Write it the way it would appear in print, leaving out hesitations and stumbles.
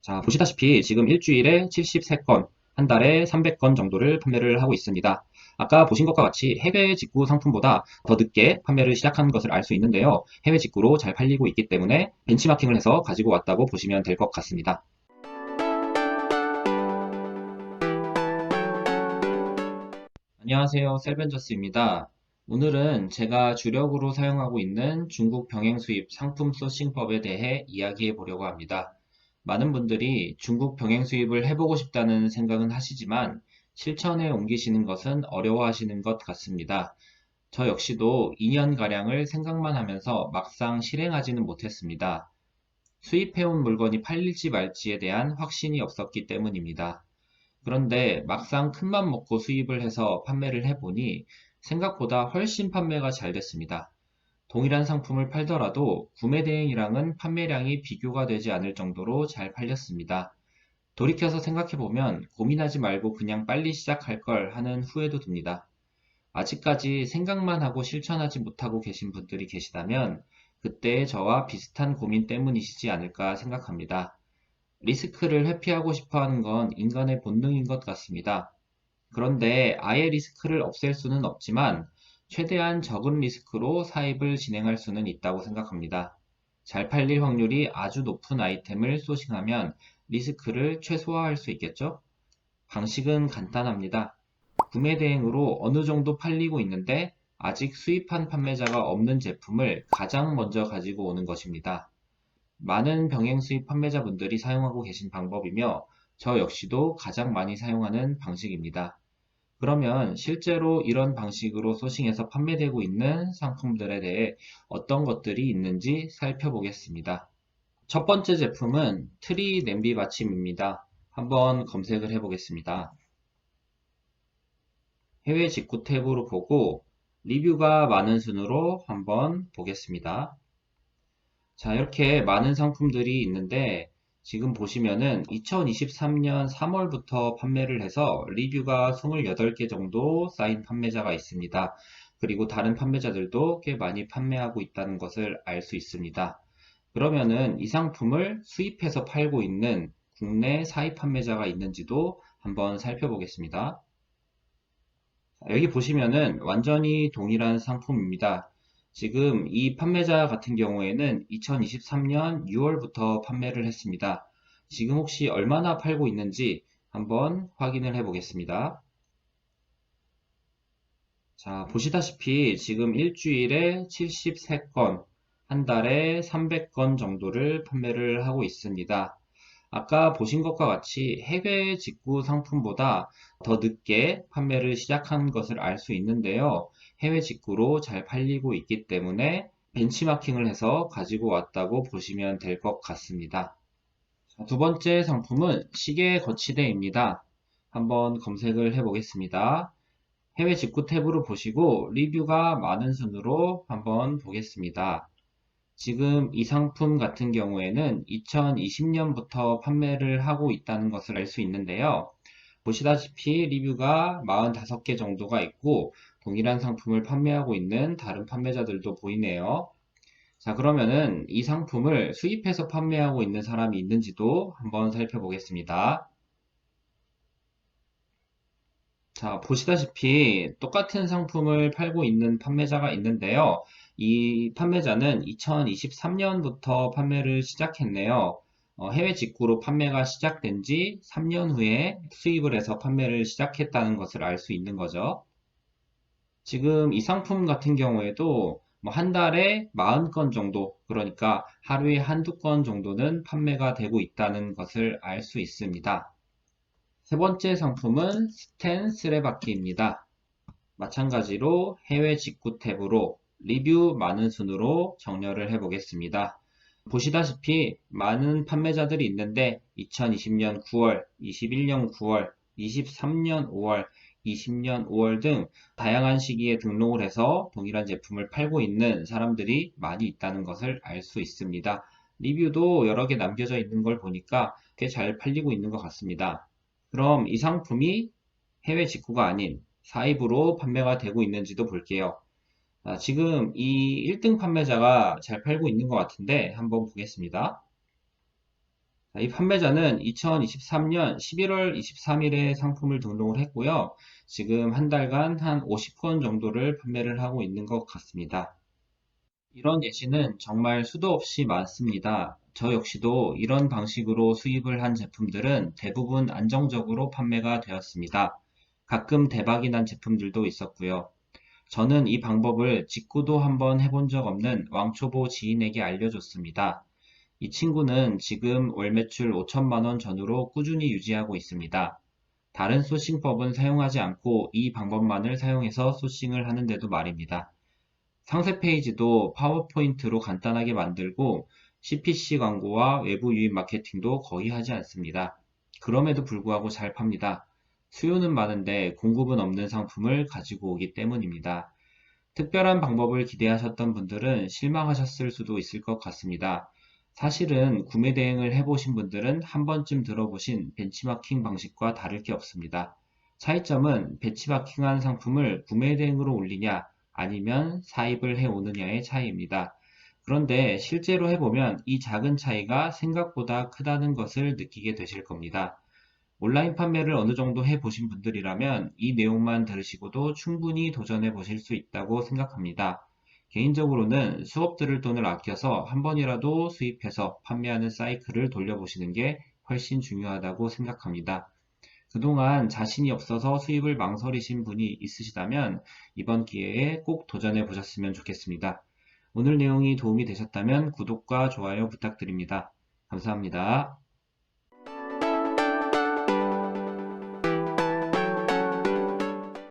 자, 보시다시피 지금 일주일에 73건, 한 달에 300건 정도를 판매를 하고 있습니다. 아까 보신 것과 같이 해외 직구 상품보다 더 늦게 판매를 시작한 것을 알 수 있는데요. 해외 직구로 잘 팔리고 있기 때문에 벤치마킹을 해서 가지고 왔다고 보시면 될 것 같습니다. 안녕하세요. 셀벤저스입니다. 오늘은 제가 주력으로 사용하고 있는 중국 병행 수입 상품 소싱법에 대해 이야기해 보려고 합니다. 많은 분들이 중국 병행 수입을 해보고 싶다는 생각은 하시지만 실천에 옮기시는 것은 어려워하시는 것 같습니다. 저 역시도 2년가량을 생각만 하면서 막상 실행하지는 못했습니다. 수입해온 물건이 팔릴지 말지에 대한 확신이 없었기 때문입니다. 그런데 막상 큰맘 먹고 수입을 해서 판매를 해보니 생각보다 훨씬 판매가 잘 됐습니다. 동일한 상품을 팔더라도 구매 대행이랑은 판매량이 비교가 되지 않을 정도로 잘 팔렸습니다. 돌이켜서 생각해보면 고민하지 말고 그냥 빨리 시작할 걸 하는 후회도 듭니다. 아직까지 생각만 하고 실천하지 못하고 계신 분들이 계시다면 그때의 저와 비슷한 고민 때문이시지 않을까 생각합니다. 리스크를 회피하고 싶어 하는 건 인간의 본능인 것 같습니다. 그런데 아예 리스크를 없앨 수는 없지만 최대한 적은 리스크로 사입을 진행할 수는 있다고 생각합니다. 잘 팔릴 확률이 아주 높은 아이템을 소싱하면 리스크를 최소화할 수 있겠죠? 방식은 간단합니다. 구매 대행으로 어느 정도 팔리고 있는데 아직 수입한 판매자가 없는 제품을 가장 먼저 가지고 오는 것입니다. 많은 병행 수입 판매자분들이 사용하고 계신 방법이며 저 역시도 가장 많이 사용하는 방식입니다. 그러면 실제로 이런 방식으로 소싱해서 판매되고 있는 상품들에 대해 어떤 것들이 있는지 살펴보겠습니다. 첫 번째 제품은 트리 냄비 받침입니다. 한번 검색을 해보겠습니다. 해외 직구 탭으로 보고 리뷰가 많은 순으로 한번 보겠습니다. 자, 이렇게 많은 상품들이 있는데 지금 보시면은 2023년 3월부터 판매를 해서 리뷰가 28개 정도 쌓인 판매자가 있습니다. 그리고 다른 판매자들도 꽤 많이 판매하고 있다는 것을 알 수 있습니다. 그러면은 이 상품을 수입해서 팔고 있는 국내 사입 판매자가 있는지도 한번 살펴보겠습니다. 여기 보시면은 완전히 동일한 상품입니다. 지금 이 판매자 같은 경우에는 2023년 6월부터 판매를 했습니다. 지금 혹시 얼마나 팔고 있는지 한번 확인을 해 보겠습니다. 자, 보시다시피 지금 일주일에 73건, 한 달에 300건 정도를 판매를 하고 있습니다. 아까 보신 것과 같이 해외 직구 상품보다 더 늦게 판매를 시작한 것을 알 수 있는데요. 해외 직구로 잘 팔리고 있기 때문에 벤치마킹을 해서 가지고 왔다고 보시면 될 것 같습니다. 자, 두 번째 상품은 시계 거치대입니다. 한번 검색을 해 보겠습니다. 해외 직구 탭으로 보시고 리뷰가 많은 순으로 한번 보겠습니다. 지금 이 상품 같은 경우에는 2020년부터 판매를 하고 있다는 것을 알 수 있는데요. 보시다시피 리뷰가 45개 정도가 있고 동일한 상품을 판매하고 있는 다른 판매자들도 보이네요. 자, 그러면은 이 상품을 수입해서 판매하고 있는 사람이 있는지도 한번 살펴보겠습니다. 자, 보시다시피 똑같은 상품을 팔고 있는 판매자가 있는데요. 이 판매자는 2023년부터 판매를 시작했네요. 해외 직구로 판매가 시작된 지 3년 후에 수입을 해서 판매를 시작했다는 것을 알 수 있는 거죠. 지금 이 상품 같은 경우에도 뭐 한 달에 40건 정도, 그러니까 하루에 한두 건 정도는 판매가 되고 있다는 것을 알 수 있습니다. 세 번째 상품은 스텐 쓰레받기입니다. 마찬가지로 해외 직구 탭으로 리뷰 많은 순으로 정렬을 해 보겠습니다. 보시다시피 많은 판매자들이 있는데 2020년 9월, 21년 9월, 23년 5월, 20년 5월 등 다양한 시기에 등록을 해서 동일한 제품을 팔고 있는 사람들이 많이 있다는 것을 알 수 있습니다. 리뷰도 여러 개 남겨져 있는 걸 보니까 꽤 잘 팔리고 있는 것 같습니다. 그럼 이 상품이 해외 직구가 아닌 사입으로 판매가 되고 있는지도 볼게요. 지금 이 1등 판매자가 잘 팔고 있는 것 같은데 한번 보겠습니다. 이 판매자는 2023년 11월 23일에 상품을 등록을 했고요. 지금 한 달간 한 50건 정도를 판매를 하고 있는 것 같습니다. 이런 예시는 정말 수도 없이 많습니다. 저 역시도 이런 방식으로 수입을 한 제품들은 대부분 안정적으로 판매가 되었습니다. 가끔 대박이 난 제품들도 있었고요. 저는 이 방법을 직구도 한번 해본 적 없는 왕초보 지인에게 알려줬습니다. 이 친구는 지금 월 매출 5천만 원 전후로 꾸준히 유지하고 있습니다. 다른 소싱법은 사용하지 않고 이 방법만을 사용해서 소싱을 하는데도 말입니다. 상세 페이지도 파워포인트로 간단하게 만들고 CPC 광고와 외부 유입 마케팅도 거의 하지 않습니다. 그럼에도 불구하고 잘 팝니다. 수요는 많은데 공급은 없는 상품을 가지고 오기 때문입니다. 특별한 방법을 기대하셨던 분들은 실망하셨을 수도 있을 것 같습니다. 사실은 구매 대행을 해보신 분들은 한 번쯤 들어보신 벤치마킹 방식과 다를 게 없습니다. 차이점은 벤치마킹한 상품을 구매 대행으로 올리냐 아니면 사입을 해 오느냐의 차이입니다. 그런데 실제로 해보면 이 작은 차이가 생각보다 크다는 것을 느끼게 되실 겁니다. 온라인 판매를 어느 정도 해보신 분들이라면 이 내용만 들으시고도 충분히 도전해 보실 수 있다고 생각합니다. 개인적으로는 수업 들을 돈을 아껴서 한 번이라도 수입해서 판매하는 사이클을 돌려보시는 게 훨씬 중요하다고 생각합니다. 그동안 자신이 없어서 수입을 망설이신 분이 있으시다면 이번 기회에 꼭 도전해 보셨으면 좋겠습니다. 오늘 내용이 도움이 되셨다면 구독과 좋아요 부탁드립니다. 감사합니다.